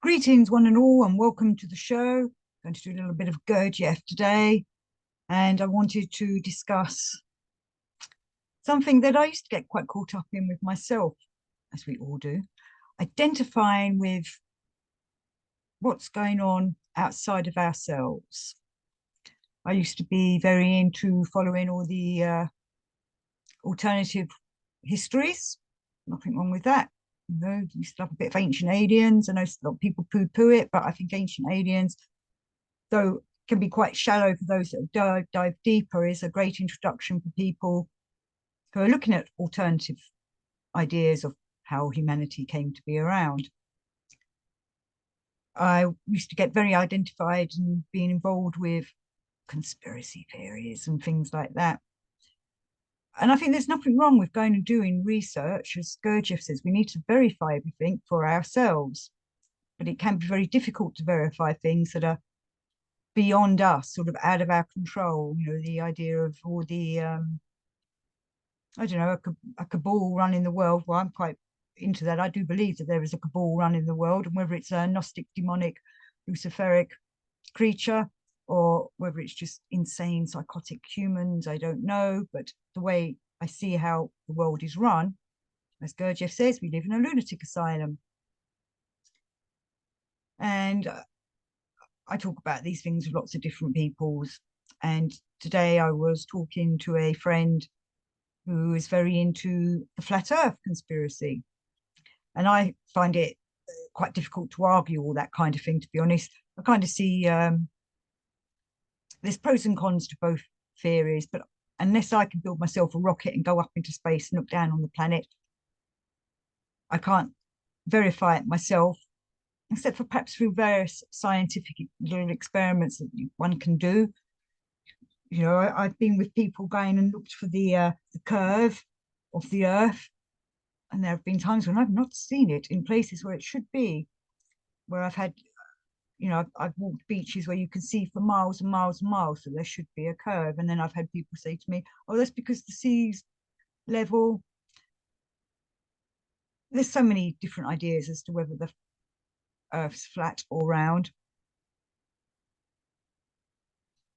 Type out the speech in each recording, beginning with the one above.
Greetings, one and all, and welcome to the show. I'm going to do a little bit of Gurdjieff today, and I wanted to discuss something that I used to get quite caught up in with myself, as we all do, identifying with what's going on outside of ourselves. I used to be very into following all the alternative histories. Nothing wrong with that. Used to love a bit of ancient aliens. I know a lot of people poo-poo it, but I think ancient aliens, though can be quite shallow for those that dive deeper, is a great introduction for people who are looking at alternative ideas of how humanity came to be around. I used to get very identified and being involved with conspiracy theories and things like that. And I think there's nothing wrong with going and doing research. As Gurdjieff says, we need to verify everything for ourselves, but it can be very difficult to verify things that are beyond us, sort of out of our control. The idea of all the I don't know, a cabal running the world. Well, I'm quite into that. I do believe that there is a cabal running the world, and whether it's a Gnostic, demonic, Luciferic creature, or whether it's just insane, psychotic humans, I don't know. But the way I see how the world is run, as Gurdjieff says, we live in a lunatic asylum. And I talk about these things with lots of different peoples. And today I was talking to a friend who is very into the flat earth conspiracy. And I find it quite difficult to argue all that kind of thing, to be honest. I kind of see there's pros and cons to both theories, but unless I can build myself a rocket and go up into space and look down on the planet, I can't verify it myself, except for perhaps through various scientific little experiments that one can do. I've been with people going and looked for the curve of the Earth, and there have been times when I've not seen it in places where it should be, where I've had, I've walked beaches where you can see for miles and miles and miles that there should be a curve, and then I've had people say to me, "Oh, that's because the sea's level." There's so many different ideas as to whether the Earth's flat or round.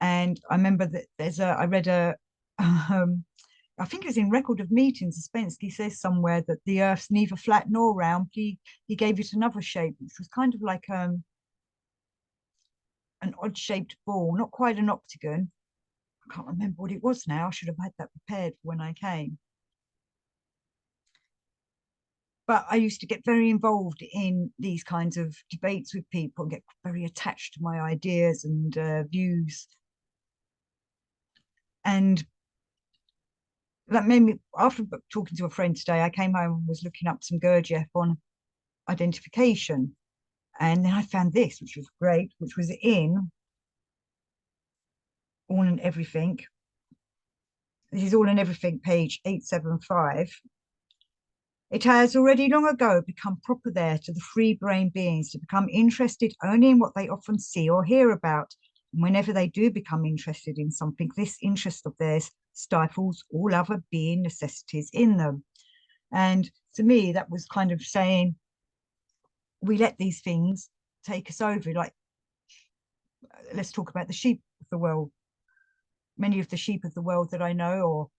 And I remember that I read I think it was in Record of Meetings, Ouspensky says somewhere that the Earth's neither flat nor round. He gave it another shape, which was kind of like an odd shaped ball, not quite an octagon. I can't remember what it was now. I should have had that prepared for when I came. But I used to get very involved in these kinds of debates with people and get very attached to my ideas and views. And that made me, after talking to a friend today, I came home and was looking up some Gurdjieff on identification. And then I found this, which was great, which was in All and Everything. This is All and Everything, page 875. It has already long ago become proper there to the free brain beings to become interested only in what they often see or hear about. And whenever they do become interested in something, this interest of theirs stifles all other being necessities in them. And to me, that was kind of saying, we let these things take us over. Like, let's talk about the sheep of the world. Many of the sheep of the world that I know, or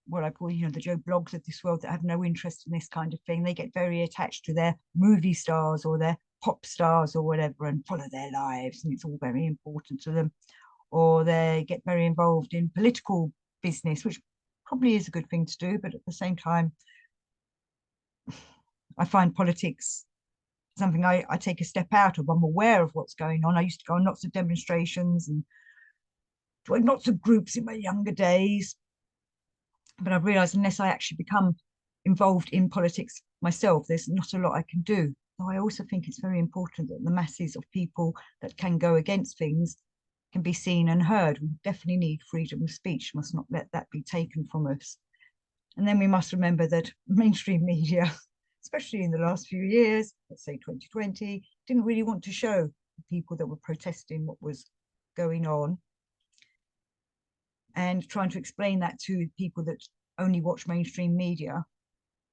what I call, the Joe Blogs of this world that have no interest in this kind of thing, they get very attached to their movie stars or their pop stars or whatever and follow their lives, and it's all very important to them. Or they get very involved in political business, which probably is a good thing to do, but at the same time, I find politics something I take a step out of. I'm aware of what's going on. I used to go on lots of demonstrations and join lots of groups in my younger days, but I've realized unless I actually become involved in politics myself, there's not a lot I can do. So I also think it's very important that the masses of people that can go against things can be seen and heard. We definitely need freedom of speech, must not let that be taken from us. And then we must remember that mainstream media, especially in the last few years, let's say 2020, didn't really want to show the people that were protesting what was going on. And trying to explain that to people that only watch mainstream media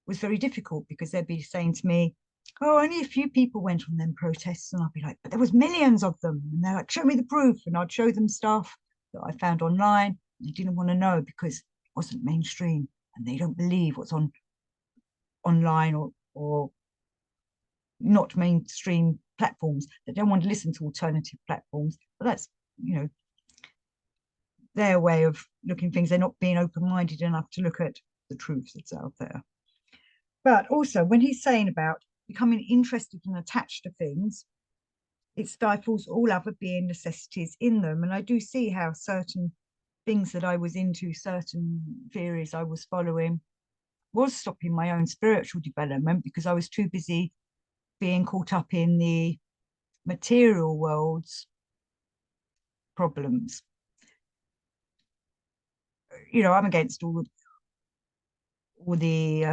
was very difficult, because they'd be saying to me, oh, only a few people went on them protests. And I'd be like, but there was millions of them. And they're like, show me the proof. And I'd show them stuff that I found online. They didn't want to know because it wasn't mainstream and they don't believe what's on online or not mainstream platforms. They don't want to listen to alternative platforms. But that's, you know, their way of looking things. They're not being open-minded enough to look at the truth that's out there. But also when he's saying about becoming interested and attached to things, it stifles all other being necessities in them. And I do see how certain things that I was into, certain theories I was following, was stopping my own spiritual development because I was too busy being caught up in the material world's problems. You know, I'm against all the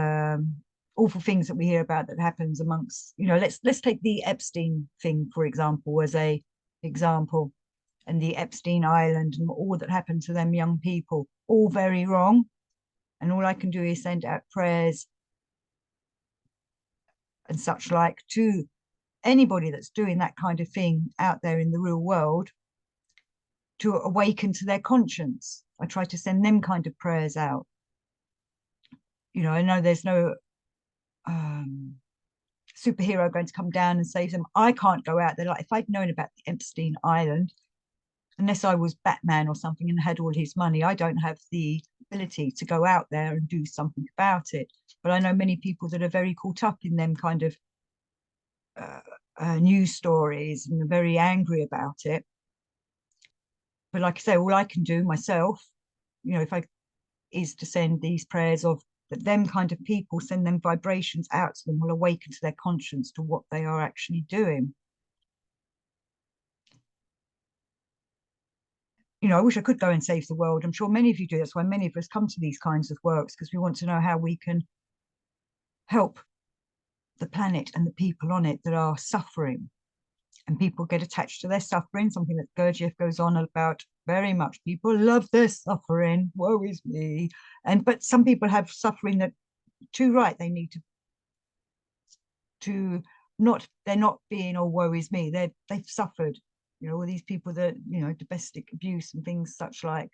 awful things that we hear about that happens amongst, you know, let's take the Epstein thing, for example, as a example, and the Epstein Island and all that happened to them young people, all very wrong. And all I can do is send out prayers and such like to anybody that's doing that kind of thing out there in the real world to awaken to their conscience. I try to send them kind of prayers out. You know, I know there's no superhero going to come down and save them. I can't go out there. Like if I'd known about the Epstein Island, unless I was Batman or something and had all his money, I don't have the ability to go out there and do something about it. But I know many people that are very caught up in them kind of news stories and are very angry about it. But like I say, all I can do myself, you know, if I is to send these prayers of that them kind of people, send them vibrations out to them, will awaken to their conscience to what they are actually doing. You know, I wish I could go and save the world. I'm sure many of you do. That's why many of us come to these kinds of works, because we want to know how we can help the planet and the people on it that are suffering. And people get attached to their suffering, something that Gurdjieff goes on about very much. People love their suffering, woe is me. And but some people have suffering that too right, they need to not, they're not being, oh woe is me. They've suffered, you know, all these people that, you know, domestic abuse and things such like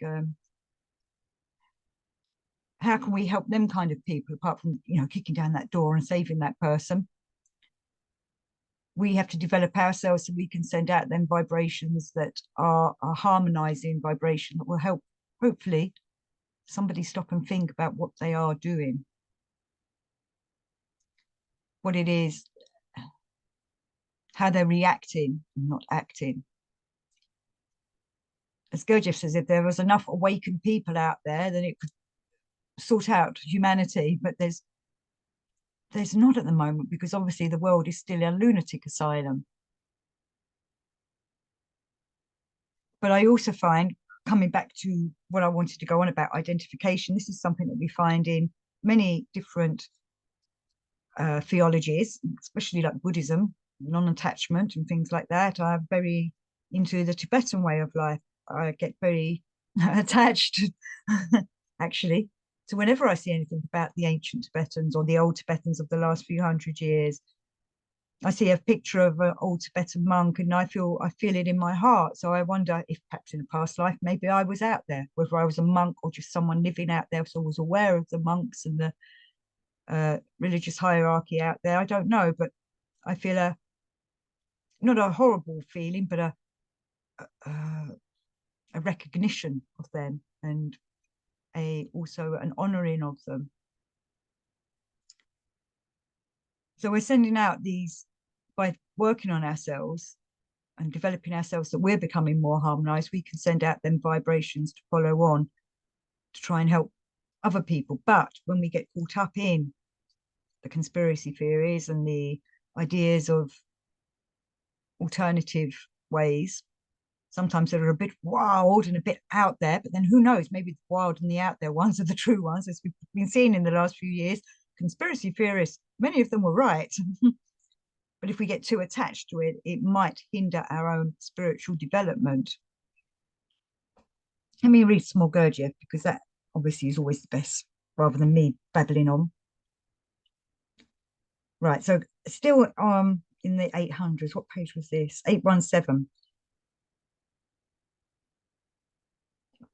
how can we help them kind of people apart from, you know, kicking down that door and saving that person? We have to develop ourselves so we can send out them vibrations that are harmonizing vibration that will help, hopefully, somebody stop and think about what they are doing, what it is, how they're reacting and not acting. As Gurdjieff says, if there was enough awakened people out there, then it could sort out humanity. But there's not at the moment, because obviously the world is still a lunatic asylum. But I also find, coming back to what I wanted to go on about identification, this is something that we find in many different theologies, especially like Buddhism, non-attachment and things like that. I'm very into the Tibetan way of life. I get very attached, actually. So whenever I see anything about the ancient Tibetans or the old Tibetans of the last few hundred years, I see a picture of an old Tibetan monk and I feel it in my heart. So I wonder if perhaps in a past life, maybe I was out there, whether I was a monk or just someone living out there. So I was aware of the monks and the religious hierarchy out there. I don't know, but I feel not a horrible feeling, but a recognition of them and also an honoring of them. So we're sending out these, by working on ourselves and developing ourselves, that we're becoming more harmonized. We can send out them vibrations to follow on to try and help other people. But when we get caught up in the conspiracy theories and the ideas of alternative ways, sometimes that are a bit wild and a bit out there, but then who knows, maybe the wild and the out there ones are the true ones, as we've been seeing in the last few years. Conspiracy theorists, many of them were right. But if we get too attached to it, it might hinder our own spiritual development. Let me read some more Gurdjieff, because that obviously is always the best, rather than me babbling on. Right. So still in the 800s, what page was this? 817.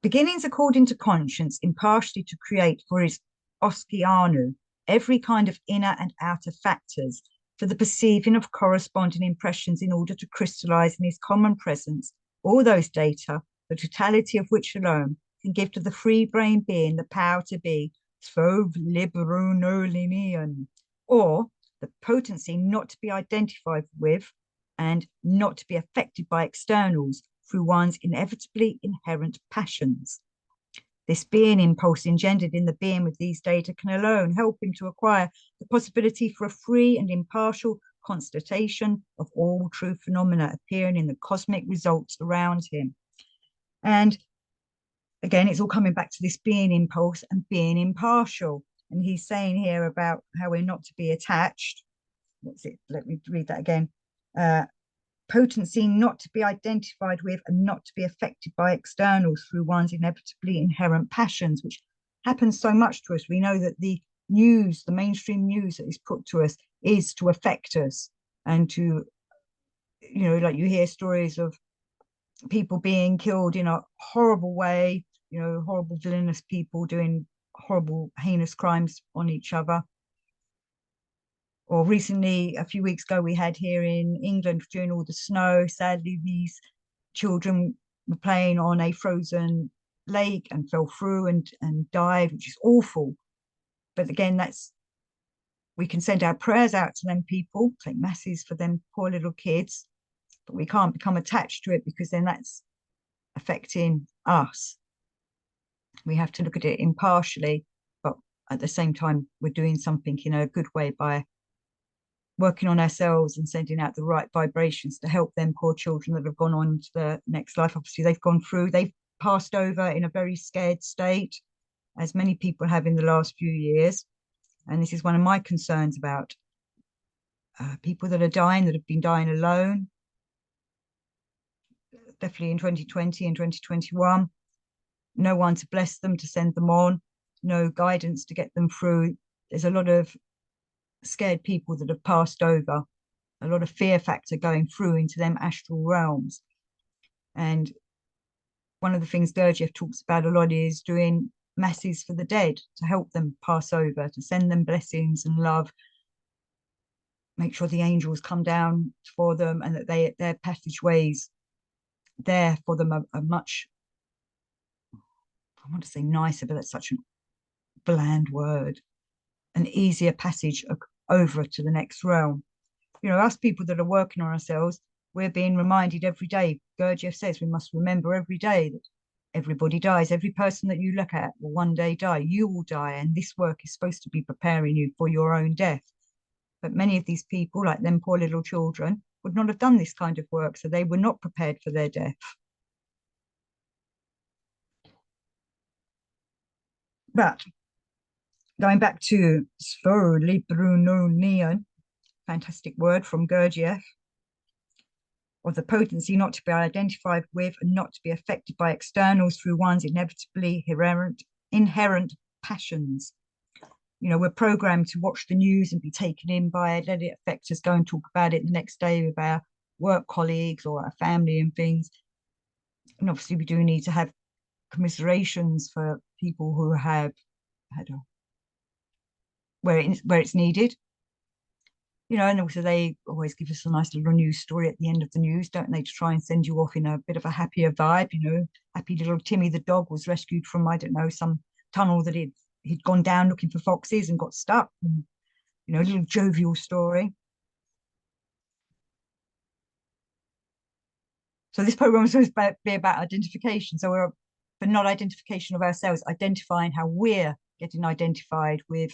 Beginnings according to conscience, impartially to create for his Oskianu every kind of inner and outer factors for the perceiving of corresponding impressions in order to crystallize in his common presence all those data, the totality of which alone can give to the free brain being the power to be Svov Liberunolinian, or the potency not to be identified with and not to be affected by externals through one's inevitably inherent passions. This being impulse engendered in the being with these data can alone help him to acquire the possibility for a free and impartial constatation of all true phenomena appearing in the cosmic results around him. And again, it's all coming back to this being impulse and being impartial. And he's saying here about how we're not to be attached. What's it? Let me read that again. Potency not to be identified with and not to be affected by externals through one's inevitably inherent passions, which happens so much to us. We know that the news, the mainstream news that is put to us, is to affect us and to, like you hear stories of people being killed in a horrible way, horrible villainous people doing horrible heinous crimes on each other. Or recently, a few weeks ago, we had here in England during all the snow, sadly, these children were playing on a frozen lake and fell through and died, which is awful. But again, we can send our prayers out to them people, take masses for them poor little kids, but we can't become attached to it because then that's affecting us. We have to look at it impartially, but at the same time, we're doing something in a good way by working on ourselves and sending out the right vibrations to help them poor children that have gone on to the next life. Obviously, they've passed over in a very scared state, as many people have in the last few years. And this is one of my concerns about people that are dying, that have been dying alone, definitely in 2020 and 2021. No one to bless them, to send them on, no guidance to get them through. There's a lot of scared people that have passed over, a lot of fear factor going through into them astral realms. And one of the things Gurdjieff talks about a lot is doing masses for the dead to help them pass over, to send them blessings and love, make sure the angels come down for them and that their passageways there for them are much, I want to say nicer, but that's such a bland word, an easier passage over to the next realm. Us people that are working on ourselves, we're being reminded every day. Gurdjieff says we must remember every day that everybody dies. Every person that you look at will one day die. You will die, and this work is supposed to be preparing you for your own death. But many of these people, like them poor little children, would not have done this kind of work, so they were not prepared for their death. But going back to Sphorolibruno, fantastic word from Gurdjieff, of the potency not to be identified with and not to be affected by externals through one's inevitably inherent passions. We're programmed to watch the news and be taken in by it, let it affect us, go and talk about it the next day with our work colleagues or our family and things. And obviously we do need to have commiserations for people who have had where it's needed. And also they always give us a nice little news story at the end of the news, don't they, to try and send you off in a bit of a happier vibe. Happy little Timmy the dog was rescued from, I don't know, some tunnel that he'd gone down looking for foxes and got stuck. And, a little jovial story. So this program is supposed to be about identification. So but not identification of ourselves, identifying how we're getting identified with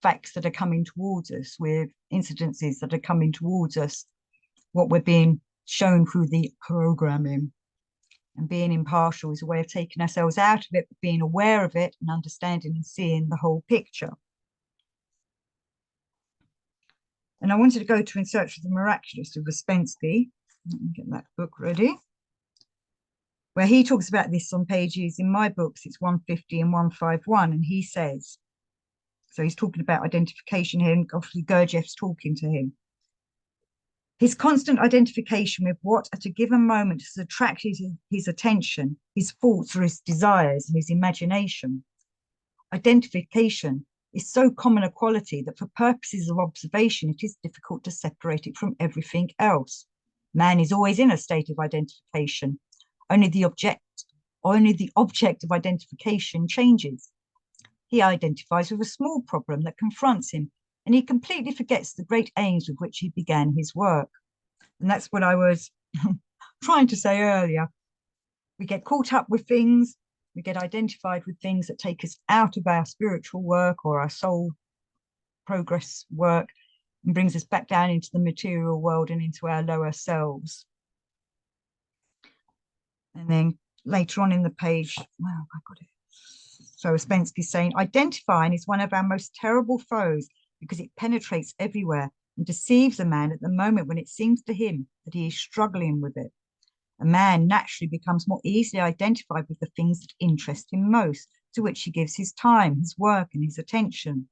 facts that are coming towards us, with incidences that are coming towards us, what we're being shown through the programming. And being impartial is a way of taking ourselves out of it, but being aware of it and understanding and seeing the whole picture. And I wanted to go to In Search of the Miraculous of Ouspensky. Let me get that book ready. Where he talks about this on pages, in my books, it's 150 and 151. And he says, So he's talking about identification here, and obviously Gurdjieff's talking to him. His constant identification with what at a given moment has attracted his attention, his thoughts or his desires and his imagination. Identification is so common a quality that for purposes of observation, it is difficult to separate it from everything else. Man is always in a state of identification. Only the object of identification changes. He identifies with a small problem that confronts him, and he completely forgets the great aims with which he began his work. And that's what I was trying to say earlier. We get caught up with things, we get identified with things that take us out of our spiritual work or our soul progress work and brings us back down into the material world and into our lower selves. And then later on in the page, wow, I got it. So Ouspensky's saying, identifying is one of our most terrible foes because it penetrates everywhere and deceives a man at the moment when it seems to him that he is struggling with it. A man naturally becomes more easily identified with the things that interest him most, to which he gives his time, his work, and his attention.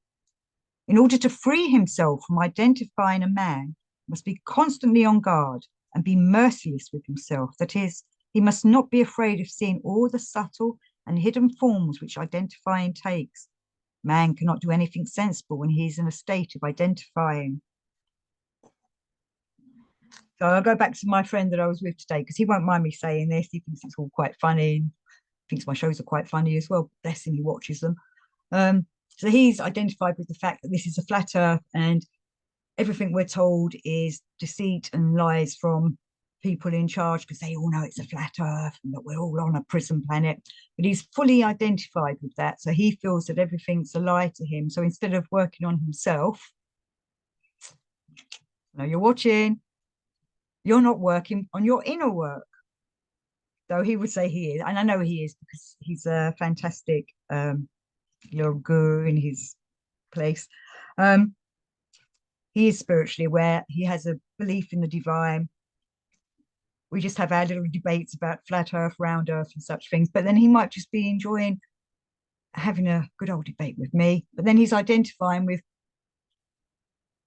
In order to free himself from identifying a man, he must be constantly on guard and be merciless with himself. That is, he must not be afraid of seeing all the subtle and hidden forms which identifying takes. Man cannot do anything sensible when he is in a state of identifying. So I'll go back to my friend that I was with today, because he won't mind me saying this. He thinks it's all quite funny. Thinks my shows are quite funny as well. Bless him, he watches them. So he's identified with the fact that this is a flat earth and everything we're told is deceit and lies from people in charge, because they all know it's a flat earth and that we're all on a prison planet. But he's fully identified with that. So he feels that everything's a lie to him. So instead of working on himself, now you're watching, you're not working on your inner work. Though he would say he is, and I know he is, because he's a fantastic little guru in his place. He is spiritually aware. He has a belief in the divine. We just have our little debates about flat earth, round earth, and such things. But then he might just be enjoying having a good old debate with me. But then he's identifying with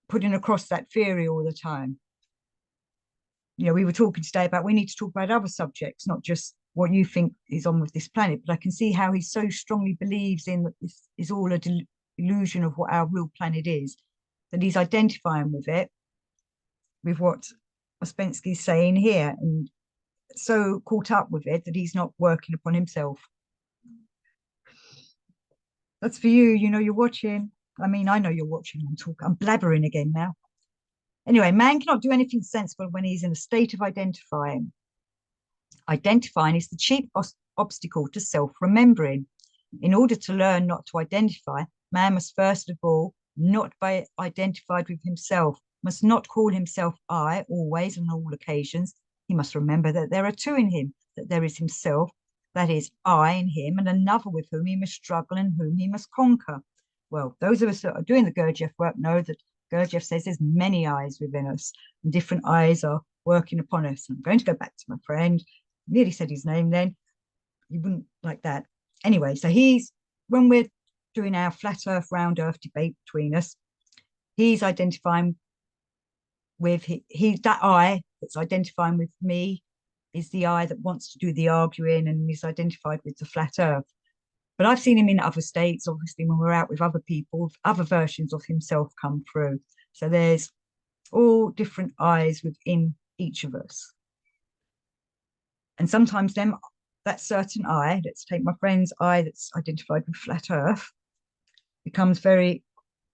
putting across that theory all the time. You know, we were talking today about we need to talk about other subjects, not just what you think is on with this planet. But I can see how he so strongly believes in that this is all a illusion of what our real planet is, that he's identifying with it, with what Ouspensky's saying here, and so caught up with it that he's not working upon himself. That's for you, you know, you're watching. I mean, I know you're watching. I'm blabbering again now. Anyway, man cannot do anything sensible when he's in a state of identifying. Identifying is the chief obstacle to self-remembering. In order to learn not to identify, man must first of all not be identified with himself, must not call himself I always on all occasions. He must remember that there are two in him, that there is himself, that is I in him, and another with whom he must struggle and whom he must conquer. Well, those of us that are doing the Gurdjieff work know that Gurdjieff says there's many eyes within us, and different eyes are working upon us. I'm going to go back to my friend. Nearly said his name then. You wouldn't like that. Anyway, so when we're doing our flat earth, round earth debate between us, he's identifying with that I that's identifying with me is the I that wants to do the arguing and is identified with the flat earth. But I've seen him in other states, obviously, when we're out with other people, other versions of himself come through. So there's all different eyes within each of us. And sometimes that certain I, let's take my friend's I that's identified with flat earth, becomes very,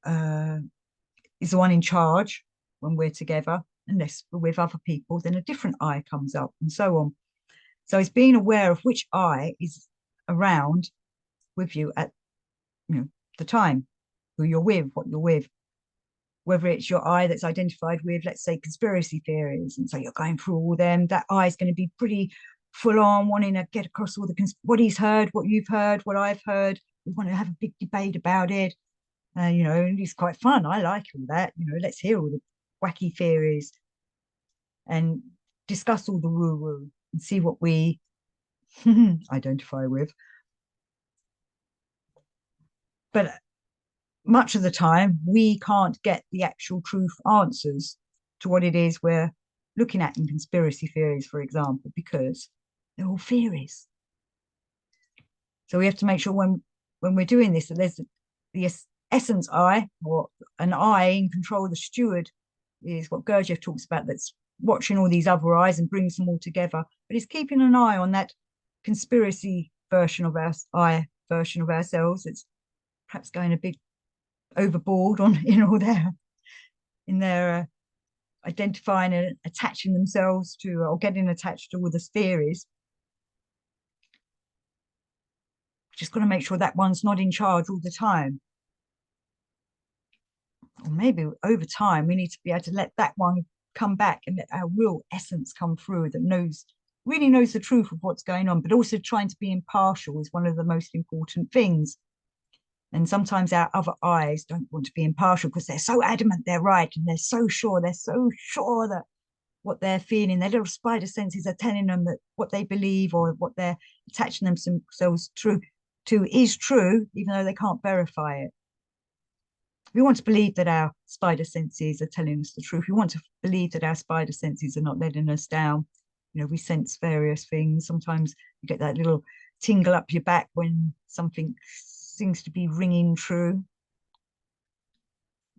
is the one in charge when we're together. Unless we're with other people, then a different I comes up and so on. So it's being aware of which I is around with you at the time, who you're with, what you're with, whether it's your I that's identified with, let's say, conspiracy theories, and so you're going through all them, that I is going to be pretty full on, wanting to get across all the what he's heard, what you've heard, what I've heard. We want to have a big debate about it. And it's quite fun. I like all that. Let's hear all the wacky theories and discuss all the woo-woo and see what we identify with. But much of the time we can't get the actual truth answers to what it is we're looking at in conspiracy theories, for example, because they're all theories. So we have to make sure when we're doing this that there's the essence I, or an I in control of the steward, is what Gurdjieff talks about, that's watching all these other eyes and brings them all together, but it's keeping an eye on that conspiracy version of our I version of ourselves. It's perhaps going a bit overboard on in their identifying and attaching themselves to, or getting attached to all the theories. Just got to make sure that one's not in charge all the time. Or maybe over time we need to be able to let that one come back and let our real essence come through, that really knows the truth of what's going on, but also trying to be impartial is one of the most important things. And sometimes our other eyes don't want to be impartial because they're so adamant they're right, and they're so sure that what they're feeling, their little spider senses are telling them that what they believe or what they're attaching themselves to is true, even though they can't verify it. We want to believe that our spider senses are telling us the truth. We want to believe that our spider senses are not letting us down. We sense various things. Sometimes you get that little tingle up your back when something seems to be ringing true.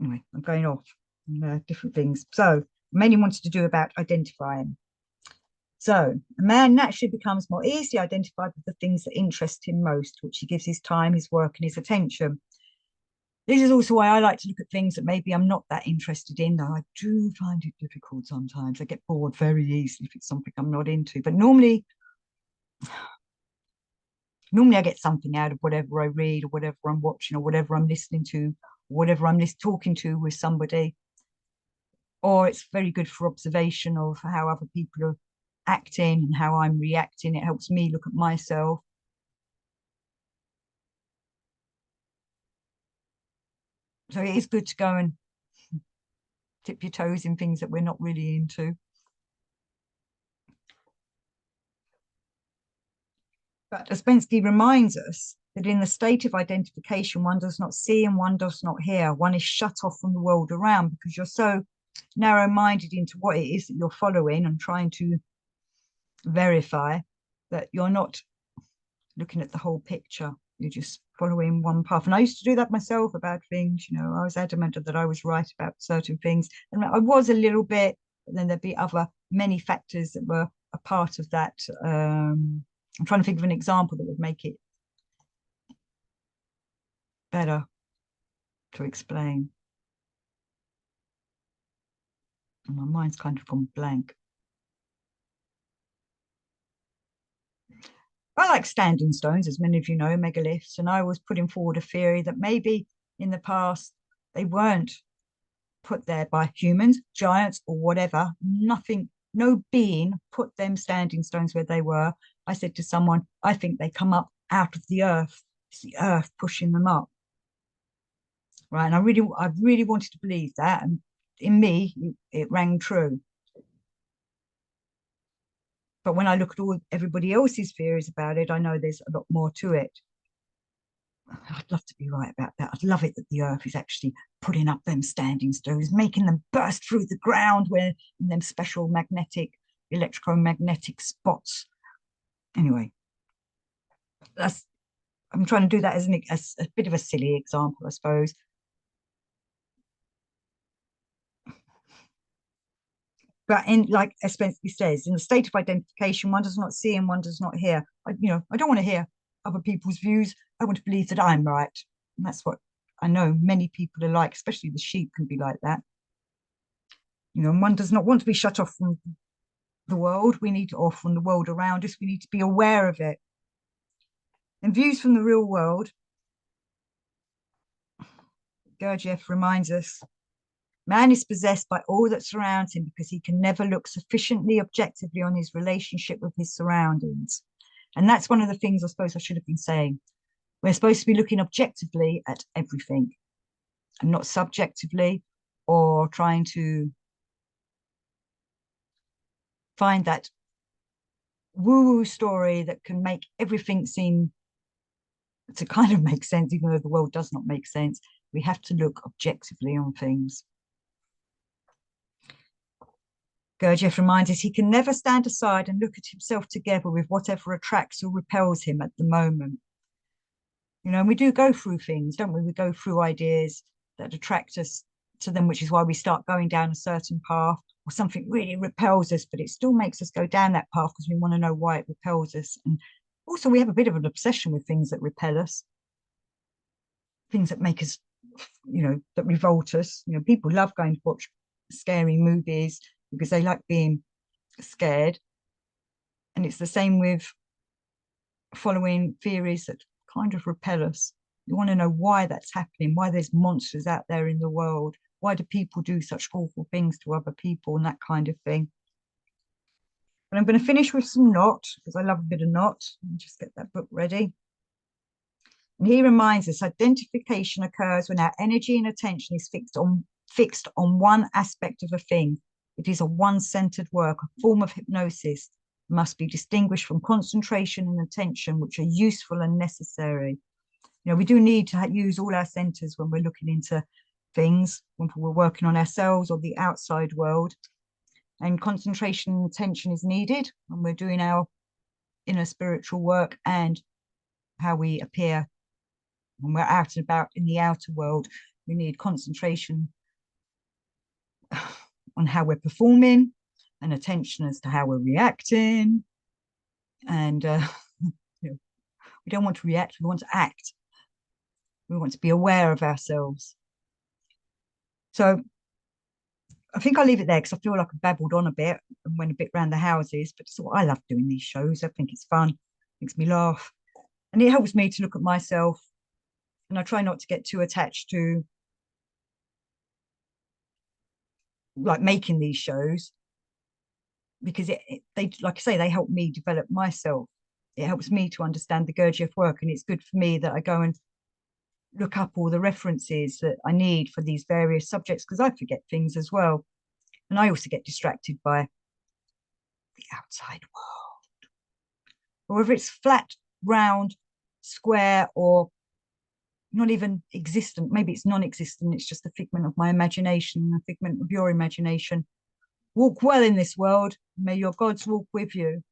Anyway, I'm going off on different things. So many wanted to do about identifying. So a man naturally becomes more easily identified with the things that interest him most, which he gives his time, his work, and his attention. This is also why I like to look at things that maybe I'm not that interested in, though I do find it difficult sometimes. I get bored very easily if it's something I'm not into. But normally I get something out of whatever I read or whatever I'm watching or whatever I'm listening to, or whatever I'm talking to with somebody. Or it's very good for observation of how other people are acting and how I'm reacting. It helps me look at myself. So it is good to go and dip your toes in things that we're not really into. But Ouspensky reminds us that in the state of identification, one does not see and one does not hear. One is shut off from the world around because you're so narrow-minded into what it is that you're following and trying to verify that you're not looking at the whole picture. You're just following one path. And I used to do that myself about things. I was adamant that I was right about certain things. And I was a little bit, but then there'd be many factors that were a part of that. I'm trying to think of an example that would make it better to explain. And my mind's kind of gone blank. I like standing stones, as many of you know, megaliths, and I was putting forward a theory that maybe in the past they weren't put there by humans, giants, or whatever. No being put them standing stones where they were. I said to someone, I think they come up out of the earth. It's the earth pushing them up. Right. And I really wanted to believe that. And in me, it rang true. But when I look at everybody else's theories about it, I know there's a lot more to it. I'd love to be right about that. I'd love it that the earth is actually putting up them standing stones, making them burst through the ground where in them special electromagnetic spots. Anyway, I'm trying to do that as a bit of a silly example, I suppose. But like Ouspensky says, in the state of identification, one does not see and one does not hear. I don't want to hear other people's views. I want to believe that I'm right. And that's what I know many people are like, especially the sheep can be like that. And one does not want to be shut off from the world. Or from the world around us. We need to be aware of it. And views from the real world, Gurdjieff reminds us, man is possessed by all that surrounds him because he can never look sufficiently objectively on his relationship with his surroundings. And that's one of the things I suppose I should have been saying. We're supposed to be looking objectively at everything and not subjectively, or trying to find that woo-woo story that can make everything seem to kind of make sense, even though the world does not make sense. We have to look objectively on things. Gurdjieff reminds us he can never stand aside and look at himself together with whatever attracts or repels him at the moment. You know, and we do go through things, don't we? We go through ideas that attract us to them, which is why we start going down a certain path, or something really repels us, but it still makes us go down that path because we want to know why it repels us. And also, we have a bit of an obsession with things that repel us, things that make us, you know, that revolt us. You know, people love going to watch scary movies because they like being scared. And it's the same with following theories that kind of repel us. You want to know why that's happening, why there's monsters out there in the world, why do people do such awful things to other people, and that kind of thing. And I'm going to finish with some Knott, because I love a bit of Knott. Just get that book ready. And he reminds us identification occurs when our energy and attention is fixed on one aspect of a thing. It is a one-centered work, a form of hypnosis. It must be distinguished from concentration and attention, which are useful and necessary. You know, we do need to use all our centers when we're looking into things, when we're working on ourselves or the outside world. And concentration and attention is needed when we're doing our inner spiritual work and how we appear when we're out and about in the outer world. We need concentration on how we're performing and attention as to how we're reacting. And you know, we don't want to react, we want to act. We want to be aware of ourselves. So I think I'll leave it there because I feel like I babbled on a bit and went a bit around the houses, but it's what I love doing these shows. I think it's fun, makes me laugh. And it helps me to look at myself. And I try not to get too attached to like making these shows because they, like I say, they help me develop myself. It helps me to understand the Gurdjieff work. And it's good for me that I go and look up all the references that I need for these various subjects because I forget things as well. And I also get distracted by the outside world. Or whether it's flat, round, square, or not even existent, maybe it's non-existent, it's just a figment of my imagination, a figment of your imagination. Walk well in this world. May your gods walk with you.